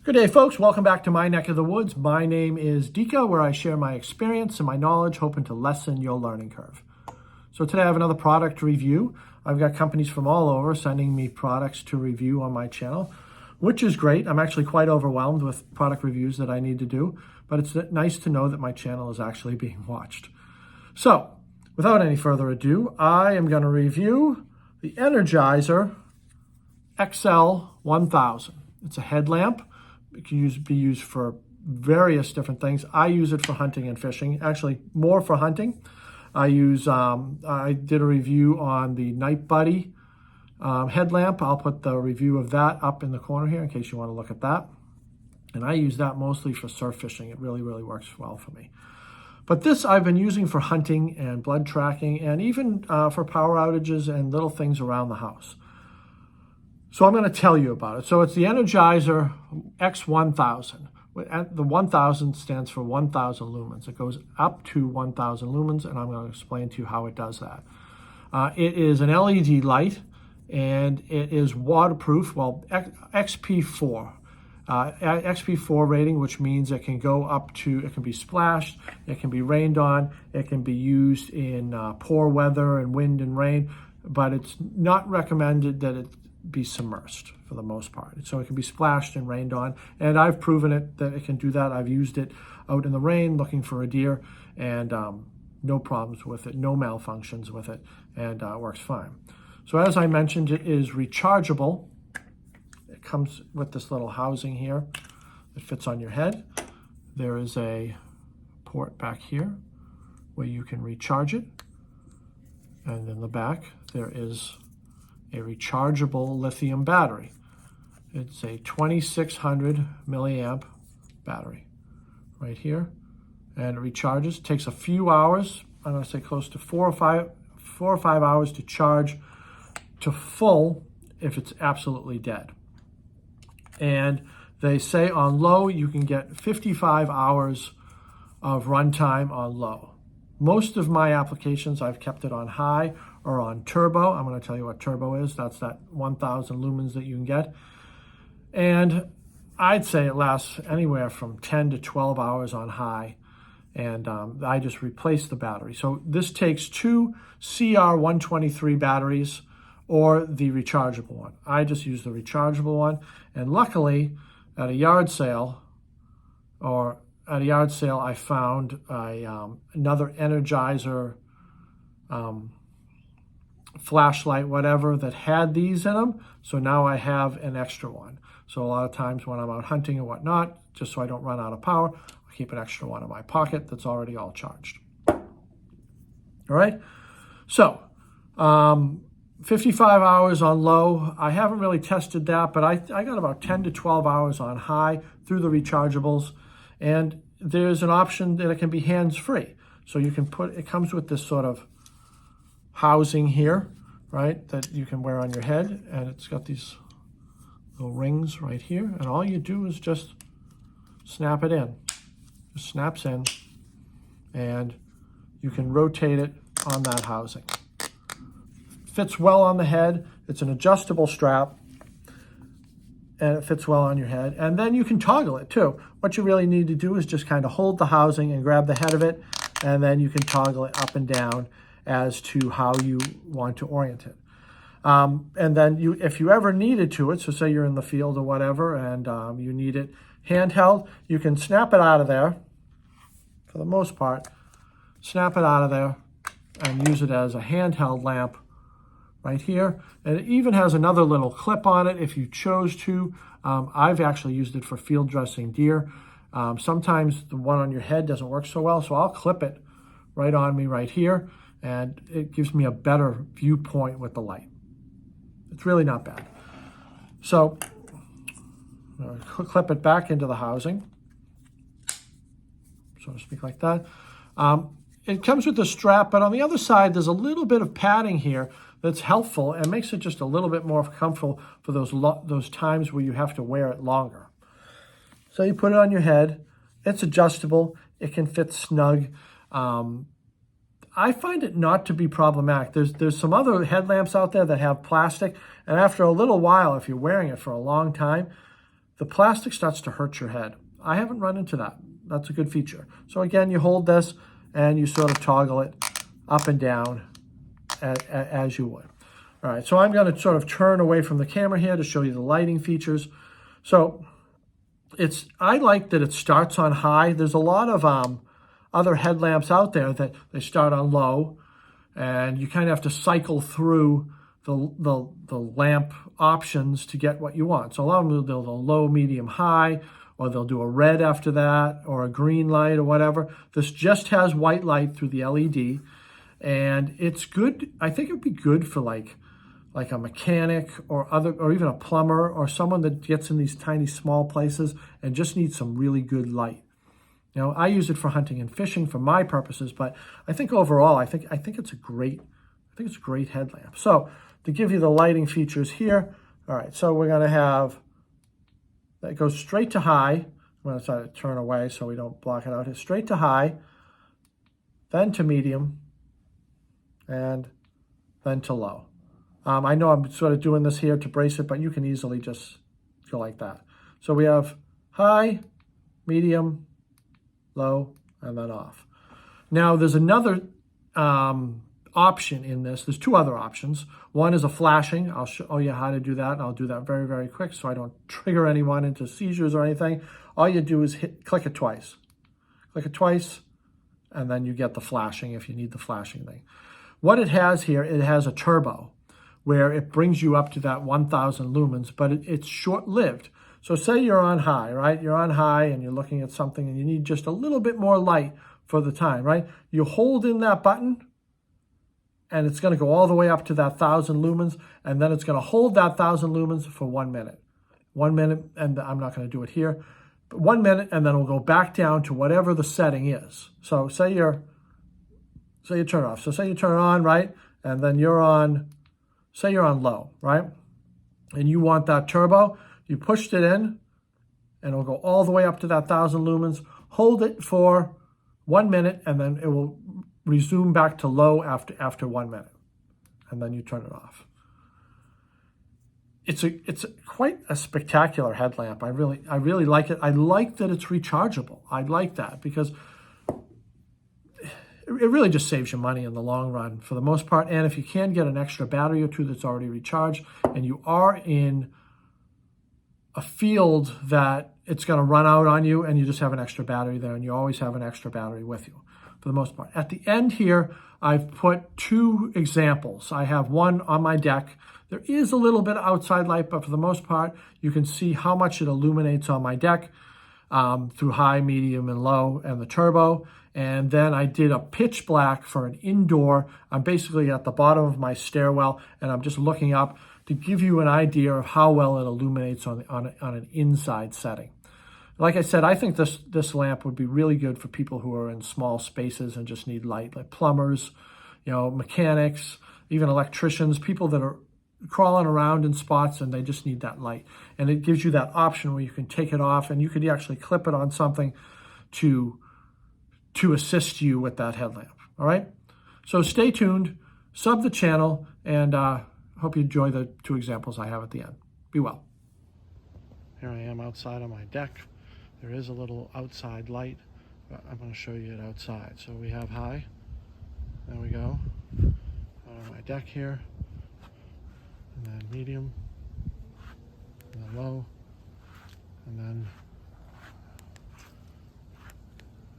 Good day, folks. Welcome back to my neck of the woods. My name is Dika, where I share my experience and my knowledge, hoping to lessen your learning curve. So today I have another product review. I've got companies from all over sending me products to review on my channel, which is great. I'm actually quite overwhelmed with product reviews that I need to do, but it's nice to know that my channel is actually being watched. So without any further ado, I am going to review the Energizer XL1000. It's a headlamp. It can be used for various different things. I use it for hunting and fishing, actually more for hunting. I did a review on the Night Buddy headlamp. I'll put the review of that up in the corner here in case you want to look at that. And I use that mostly for surf fishing. It really, really works well for me. But this I've been using for hunting and blood tracking and even for power outages and little things around the house. So I'm going to tell you about it. So it's the Energizer X1000. The 1000 stands for 1000 lumens. It goes up to 1000 lumens, and I'm going to explain to you how it does that. It is an LED light, and it is waterproof. Well, XP4. XP4 rating, which means it can go up to, it can be splashed, it can be rained on, it can be used in poor weather and wind and rain, but it's not recommended that it be submersed for the most part. So it can be splashed and rained on, and I've proven it that it can do that. I've used it out in the rain looking for a deer, and no problems with it, no malfunctions with it, and it works fine. So as I mentioned, it is rechargeable. It comes with this little housing here that fits on your head. There is a port back here where you can recharge it, and in the back there is a rechargeable lithium battery. It's a 2600 milliamp battery right here, and it recharges. It takes a few hours. I'm going to say close to four or five hours to charge to full if it's absolutely dead. And they say on low you can get 55 hours of runtime on low. Most of my applications, I've kept it on high or on turbo. I'm going to tell you what turbo is. That's that 1000 lumens that you can get. And I'd say it lasts anywhere from 10 to 12 hours on high. And I just replaced the battery. So this takes two CR123 batteries or the rechargeable one. I just use the rechargeable one. And luckily, at a yard sale, I found another Energizer flashlight, whatever, that had these in them. So now I have an extra one. So a lot of times when I'm out hunting and whatnot, just so I don't run out of power, I'll keep an extra one in my pocket that's already all charged. All right. So 55 hours on low. I haven't really tested that, but I got about 10 to 12 hours on high through the rechargeables. And there's an option that it can be hands-free. So you can it comes with this sort of housing here, right, that you can wear on your head. And it's got these little rings right here. And all you do is just snap it in. It snaps in. And you can rotate it on that housing. Fits well on the head. It's an adjustable strap, and it fits well on your head. And then you can toggle it too. What you really need to do is just kind of hold the housing and grab the head of it, and then you can toggle it up and down as to how you want to orient it. And then if you ever needed to it, so say you're in the field or whatever, and you need it handheld, you can snap it out of there, for the most part, snap it out of there and use it as a handheld lamp right here. And it even has another little clip on it if you chose to. I've actually used it for field dressing deer. Sometimes the one on your head doesn't work so well, so I'll clip it right on me right here, and it gives me a better viewpoint with the light. It's really not bad. So clip it back into the housing, so to speak, like that. It comes with a strap, but on the other side, there's a little bit of padding here that's helpful and makes it just a little bit more comfortable for those times where you have to wear it longer. So you put it on your head. It's adjustable. It can fit snug. I find it not to be problematic. There's some other headlamps out there that have plastic, and after a little while, if you're wearing it for a long time, the plastic starts to hurt your head. I haven't run into that. That's a good feature. So again, you hold this and you sort of toggle it up and down as you would. All right, so I'm going to sort of turn away from the camera here to show you the lighting features. So I like that it starts on high. There's a lot of other headlamps out there that they start on low, and you kind of have to cycle through the lamp options to get what you want. So a lot of them, they'll do low, medium, high, or they'll do a red after that, or a green light, or whatever. This just has white light through the LED, and it's good. I think it would be good for like a mechanic or even a plumber or someone that gets in these tiny small places and just needs some really good light. You know, I use it for hunting and fishing for my purposes, but I think overall, I think it's a great headlamp. So to give you the lighting features here, all right, so we're gonna have, that goes straight to high. I'm gonna try to turn away so we don't block it out here. Straight to high, then to medium, and then to low. I know I'm sort of doing this here to brace it, but you can easily just go like that. So we have high, medium, low, and then off. Now there's another option in this. There's two other options. One is a flashing. I'll show you how to do that, and I'll do that very, very quick so I don't trigger anyone into seizures or anything. All you do is click it twice. Click it twice, and then you get the flashing if you need the flashing thing. What it has here, it has a turbo, where it brings you up to that 1,000 lumens, but it's short-lived. So say you're on high, right? You're on high and you're looking at something and you need just a little bit more light for the time, right? You hold in that button and it's gonna go all the way up to that 1,000 lumens, and then it's gonna hold that 1,000 lumens for 1 minute. 1 minute, and I'm not gonna do it here, but 1 minute, and then it'll go back down to whatever the setting is. So say you turn it off. So say you turn it on, right? And then say you're on low, right? And you want that turbo, you pushed it in, and it'll go all the way up to that 1,000 lumens, hold it for 1 minute, and then it will resume back to low after 1 minute. And then you turn it off. It's quite a spectacular headlamp. I really like it. I like that it's rechargeable. I like that because it really just saves you money in the long run for the most part. And if you can get an extra battery or two that's already recharged, and you are in a field that it's going to run out on you and you just have an extra battery there, and you always have an extra battery with you for the most part. At the end here, I've put two examples. I have one on my deck. There is a little bit of outside light, but for the most part, you can see how much it illuminates on my deck through high, medium, and low, and the turbo. And then I did a pitch black for an indoor. I'm basically at the bottom of my stairwell, and I'm just looking up to give you an idea of how well it illuminates on an inside setting. Like I said, I think this lamp would be really good for people who are in small spaces and just need light, like plumbers, mechanics, even electricians, people that are crawling around in spots and they just need that light. And it gives you that option where you can take it off and you could actually clip it on something to assist you with that headlamp. All right? So stay tuned, sub the channel, and hope you enjoy the two examples I have at the end. Be well. Here I am outside on my deck. There is a little outside light, but I'm going to show you it outside. So we have high. There we go. On my deck here. And then medium. And then low. And then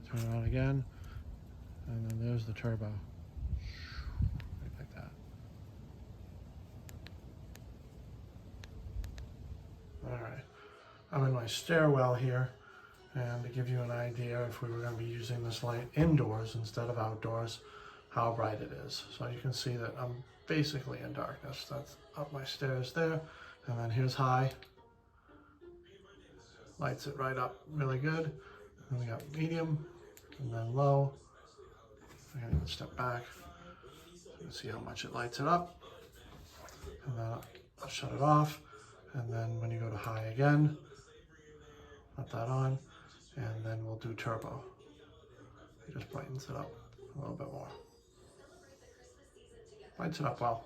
turn it on again. And then there's the turbo. Right like that. Alright. I'm in my stairwell here. And to give you an idea, if we were going to be using this light indoors instead of outdoors, how bright it is. So you can see that I'm basically in darkness. That's up my stairs there. And then here's high. Lights it right up really good. And we got medium, and then low. I gotta even step back. So you can see how much it lights it up. And then I'll shut it off. And then when you go to high again, put that on. And then we'll do turbo. It just brightens it up a little bit more. Lights it up well.